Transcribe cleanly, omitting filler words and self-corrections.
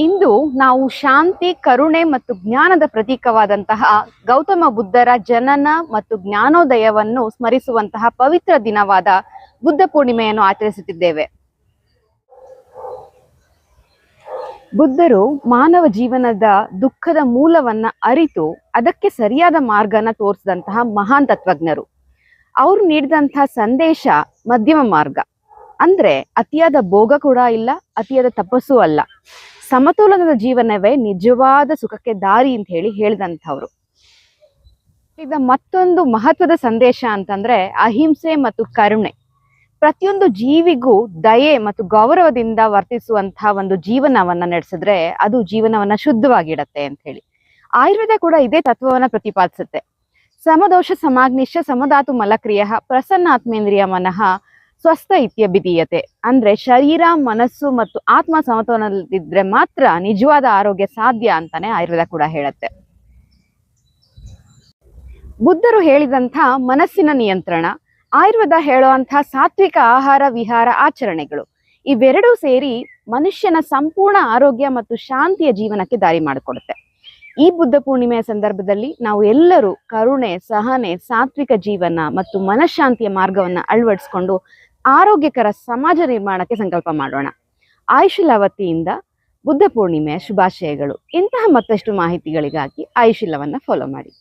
ಇಂದು ನಾವು ಶಾಂತಿ, ಕರುಣೆ ಮತ್ತು ಜ್ಞಾನದ ಪ್ರತೀಕವಾದಂತಹ ಗೌತಮ ಬುದ್ಧರ ಜನನ ಮತ್ತು ಜ್ಞಾನೋದಯವನ್ನು ಸ್ಮರಿಸುವಂತಹ ಪವಿತ್ರ ದಿನವಾದ ಬುದ್ಧ ಪೂರ್ಣಿಮೆಯನ್ನು ಆಚರಿಸುತ್ತಿದ್ದೇವೆ. ಬುದ್ಧರು ಮಾನವ ಜೀವನದ ದುಃಖದ ಮೂಲವನ್ನ ಅರಿತು ಅದಕ್ಕೆ ಸರಿಯಾದ ಮಾರ್ಗನ ತೋರಿಸಿದಂತಹ ಮಹಾನ್ ತತ್ವಜ್ಞರು. ಅವರು ನೀಡಿದಂತಹ ಸಂದೇಶ ಮಧ್ಯಮ ಮಾರ್ಗ, ಅಂದ್ರೆ ಅತಿಯಾದ ಭೋಗ ಕೂಡ ಇಲ್ಲ, ಅತಿಯಾದ ತಪಸ್ಸು ಅಲ್ಲ, ಸಮತೋಲನದ ಜೀವನವೇ ನಿಜವಾದ ಸುಖಕ್ಕೆ ದಾರಿ ಅಂತ ಹೇಳಿದಂಥವ್ರು. ಈಗ ಮತ್ತೊಂದು ಮಹತ್ವದ ಸಂದೇಶ ಅಂತಂದ್ರೆ ಅಹಿಂಸೆ ಮತ್ತು ಕರುಣೆ. ಪ್ರತಿಯೊಂದು ಜೀವಿಗೂ ದಯೆ ಮತ್ತು ಗೌರವದಿಂದ ವರ್ತಿಸುವಂತಹ ಒಂದು ಜೀವನವನ್ನ ನಡೆಸಿದ್ರೆ ಅದು ಜೀವನವನ್ನ ಶುದ್ಧವಾಗಿಡತ್ತೆ ಅಂತ ಹೇಳಿ ಆಯುರ್ವೇದ ಕೂಡ ಇದೇ ತತ್ವವನ್ನ ಪ್ರತಿಪಾದಿಸುತ್ತೆ. ಸಮದೋಷ ಸಮಾಗ್ನಿಶ್ಚ ಸಮಧಾತು ಮಲಕ್ರಿಯ ಪ್ರಸನ್ನಾತ್ಮೇಂದ್ರಿಯ ಮನಃ ಸ್ವಸ್ಥ ಇತ್ಯಭಿಧೀಯತೆ. ಅಂದ್ರೆ ಶರೀರ, ಮನಸ್ಸು ಮತ್ತು ಆತ್ಮ ಸಮತೋಲನದಲ್ಲಿದ್ರೆ ಮಾತ್ರ ನಿಜವಾದ ಆರೋಗ್ಯ ಸಾಧ್ಯ ಅಂತಾನೆ ಆಯುರ್ವೇದ ಕೂಡ ಹೇಳುತ್ತೆ. ಬುದ್ಧರು ಹೇಳಿದಂಥ ಮನಸ್ಸಿನ ನಿಯಂತ್ರಣ, ಆಯುರ್ವೇದ ಹೇಳುವಂತಹ ಸಾತ್ವಿಕ ಆಹಾರ ವಿಹಾರ ಆಚರಣೆಗಳು, ಇವೆರಡೂ ಸೇರಿ ಮನುಷ್ಯನ ಸಂಪೂರ್ಣ ಆರೋಗ್ಯ ಮತ್ತು ಶಾಂತಿಯ ಜೀವನಕ್ಕೆ ದಾರಿ ಮಾಡಿಕೊಡುತ್ತೆ. ಈ ಬುದ್ಧ ಪೂರ್ಣಿಮೆಯ ಸಂದರ್ಭದಲ್ಲಿ ನಾವು ಎಲ್ಲರೂ ಕರುಣೆ, ಸಹನೆ, ಸಾತ್ವಿಕ ಜೀವನ ಮತ್ತು ಮನಃಶಾಂತಿಯ ಮಾರ್ಗವನ್ನ ಅಳವಡಿಸಿಕೊಂಡು ಆರೋಗ್ಯಕರ ಸಮಾಜ ನಿರ್ಮಾಣಕ್ಕೆ ಸಂಕಲ್ಪ ಮಾಡೋಣ. ಆಯುಷಿಲ ವತಿಯಿಂದ ಬುದ್ಧ ಪೂರ್ಣಿಮೆಯ ಶುಭಾಶಯಗಳು. ಇಂತಹ ಮತ್ತಷ್ಟು ಮಾಹಿತಿಗಳಿಗಾಗಿ ಆಯುಷಿಲವನ್ನ ಫಾಲೋ ಮಾಡಿ.